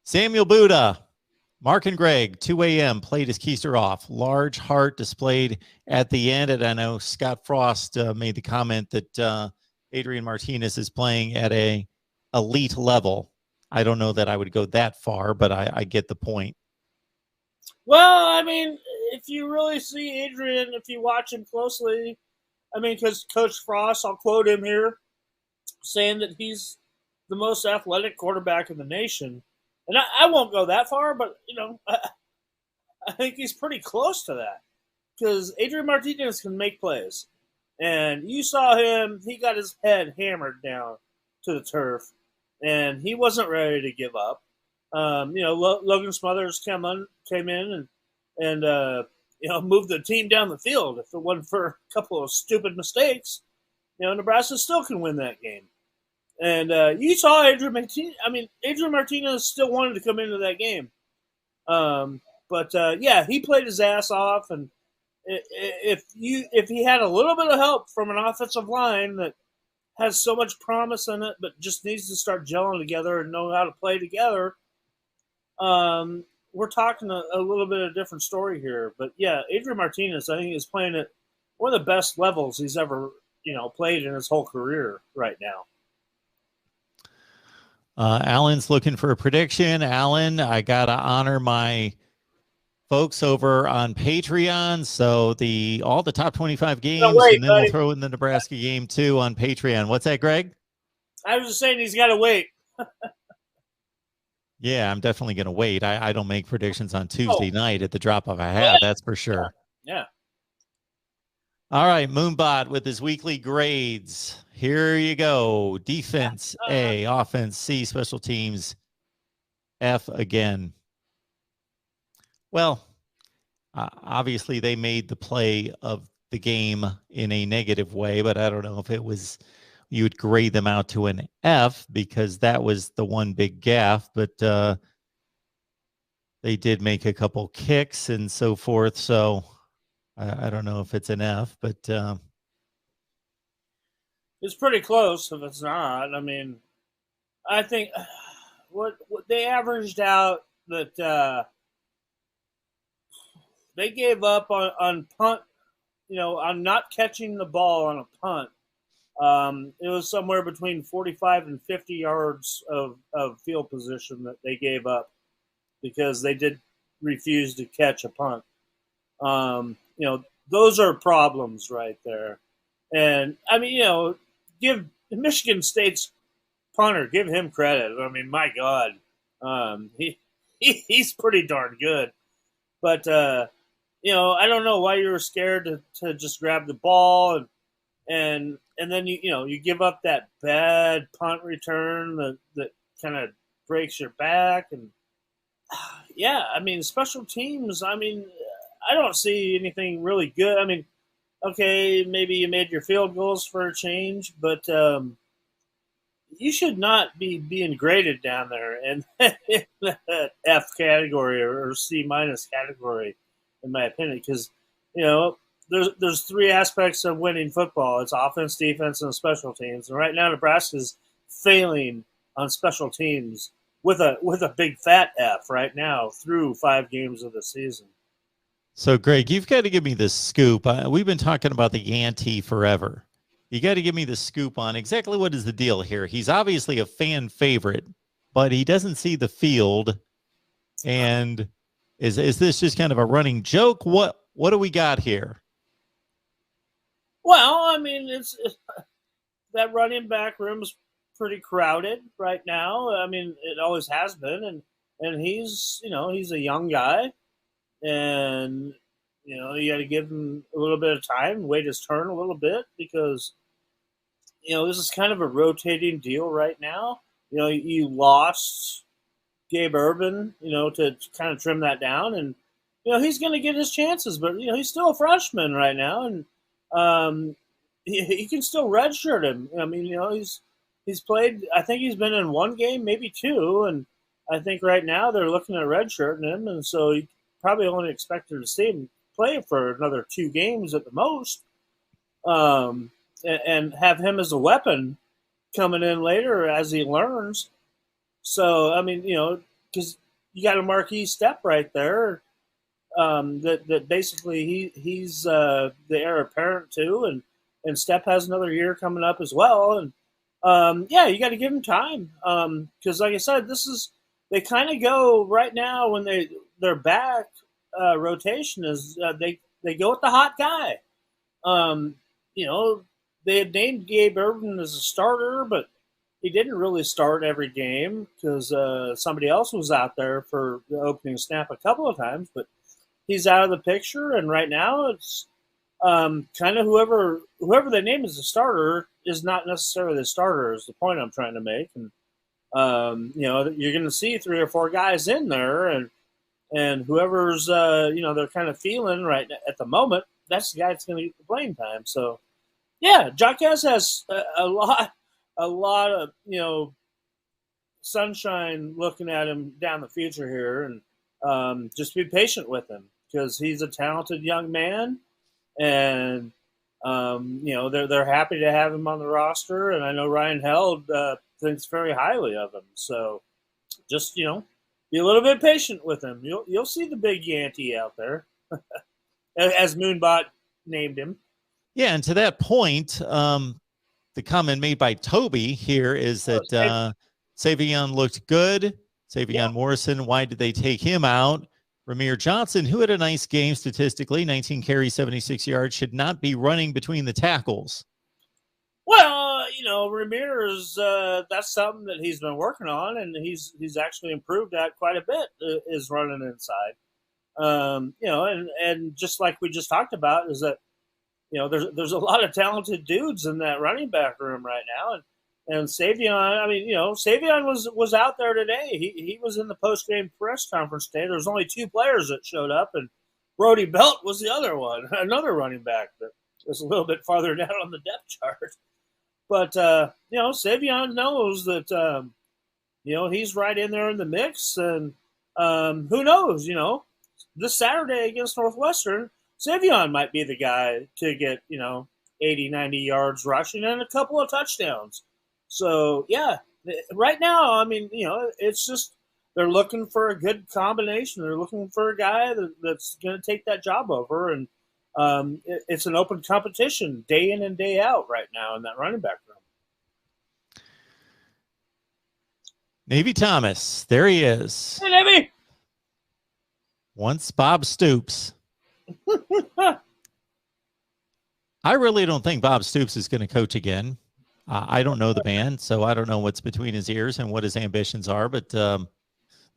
Samuel Buddha, Mark and Greg, 2 a.m., played his keister off. Large heart displayed at the end. And I know Scott Frost made the comment that Adrian Martinez is playing at a elite level. I don't know that I would go that far, but I get the point. Well, I mean, if you really see Adrian, if you watch him closely, I mean, because Coach Frost, I'll quote him here, saying that he's the most athletic quarterback in the nation. And I won't go that far, but, I think he's pretty close to that because Adrian Martinez can make plays. And you saw him, he got his head hammered down to the turf, and he wasn't ready to give up. Logan Smothers came in and moved the team down the field. If it wasn't for a couple of stupid mistakes, Nebraska still can win that game. And you saw Adrian Martinez. I mean, Adrian Martinez still wanted to come into that game. But he played his ass off. And if he had a little bit of help from an offensive line that has so much promise in it, but just needs to start gelling together and know how to play together, we're talking a little bit of a different story here. But yeah, Adrian Martinez, I think, is playing at one of the best levels he's ever played in his whole career right now. Alan's looking for a prediction. Alan, I gotta honor my folks over on Patreon. So all the top 25 games, and then we'll throw in the Nebraska game too on Patreon. What's that, Greg? I was just saying he's got to wait. Yeah, I'm definitely going to wait. I don't make predictions on Tuesday night at the drop of a hat. That's for sure. Yeah. All right, Moonbot with his weekly grades. Here you go. Defense, A. Offense, C. Special teams, F again. Well, obviously they made the play of the game in a negative way, but I don't know if it was you would grade them out to an F because that was the one big gaffe, but they did make a couple kicks and so forth. So I don't know if it's an F, but it's pretty close if it's not. I mean, I think what they averaged out that they gave up on punt, on not catching the ball on a punt. It was somewhere between 45 and 50 yards of field position that they gave up because they did refuse to catch a punt. Those are problems right there. And, I mean, give Michigan State's punter, give him credit. I mean, my God, he's pretty darn good. But, I don't know why you were scared to just grab the ball and then you give up that bad punt return that kind of breaks your back. And, yeah, I mean, special teams, I mean, I don't see anything really good. I mean, okay, maybe you made your field goals for a change, but you should not be being graded down there in that F category or C minus category, in my opinion, because, there's three aspects of winning football. It's offense, defense, and special teams. And right now, Nebraska's failing on special teams with a big fat F right now through 5 games of the season. So, Greg, you've got to give me the scoop. We've been talking about the Yantee forever. You got to give me the scoop on exactly what is the deal here. He's obviously a fan favorite, but he doesn't see the field. And is this just kind of a running joke? What do we got here? Well, I mean, it's that running back room's pretty crowded right now. I mean, it always has been, and he's he's a young guy, and you got to give him a little bit of time, wait his turn a little bit because this is kind of a rotating deal right now. You lost Gabe Urban, to kind of trim that down, and he's going to get his chances, but he's still a freshman right now, and he can still redshirt him. I mean, he's played. I think he's been in 1 game, maybe 2, and I think right now they're looking at redshirting him, and so you probably only expected to see him play for another 2 games at the most, and have him as a weapon coming in later as he learns. So I mean, because you got a marquee step right there. That basically he's the heir apparent to, and Step has another year coming up as well, and yeah, you got to give him time because, like I said, they kind of go right now when their back rotation is they go with the hot guy. Um, you know, they had named Gabe Irvin as a starter, but he didn't really start every game because somebody else was out there for the opening snap a couple of times, but he's out of the picture, and right now it's kind of whoever they name as a starter is not necessarily the starter. Is the point I'm trying to make, and you're going to see 3 or 4 guys in there, and whoever's they're kind of feeling right at the moment, that's the guy that's going to get the playing time. So yeah, Jacquez has a lot of sunshine looking at him down the future here, and just be patient with him because he's a talented young man, and they're happy to have him on the roster, and I know Ryan Held thinks very highly of him. So just be a little bit patient with him. You'll see the big Yanty out there, as Moonbot named him. Yeah, and to that point, the comment made by Toby here is that Savion looked good. Savion Morrison, why did they take him out? Ramir Johnson, who had a nice game statistically, 19 carries, 76 yards, should not be running between the tackles. Well, Ramir is that's something that he's been working on, and he's actually improved at quite a bit. Is running inside, and just like we just talked about, is that there's a lot of talented dudes in that running back room right now, and Savion. I mean, Savion was out there today. He was in the post game press conference today. There was only 2 players that showed up, and Brody Belt was the other one, another running back that was a little bit farther down on the depth chart. But Savion knows that he's right in there in the mix, and who knows? This Saturday against Northwestern, Savion might be the guy to get 80, 90 yards rushing and a couple of touchdowns. So yeah, right now, I mean, it's just they're looking for a good combination. They're looking for a guy that's going to take that job over, and it's an open competition day in and day out right now in that running back room. Navy Thomas, there he is. Hey, Navy! Once Bob Stoops. I really don't think Bob Stoops is going to coach again. I don't know the man, so I don't know what's between his ears and what his ambitions are, but the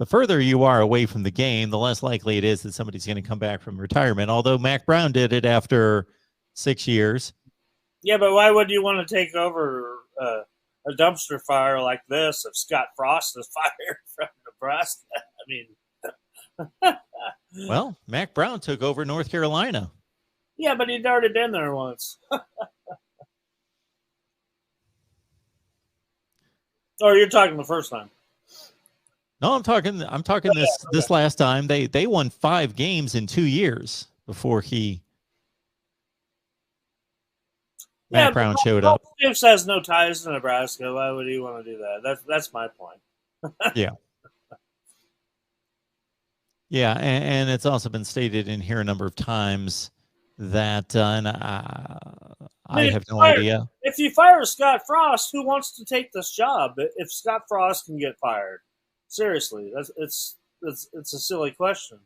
further you are away from the game, the less likely it is that somebody's going to come back from retirement, although Mac Brown did it after 6 years. Yeah, but why would you want to take over a dumpster fire like this if Scott Frost is fired from Nebraska? I mean, well, Mac Brown took over North Carolina. Yeah, but he'd already been there once. Or you're talking the first time? No, I'm talking this last time. They won 5 games in 2 years before Matt Brown showed up. Stoops has no ties to Nebraska. Why would he want to do that? That's my point. Yeah. Yeah, and it's also been stated in here a number of times that, and I have no idea. If you fire Scott Frost, who wants to take this job? If Scott Frost can get fired, seriously, it's a silly question.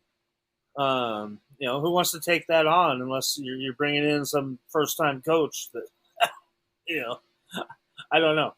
Who wants to take that on unless you're bringing in some first time coach that, I don't know.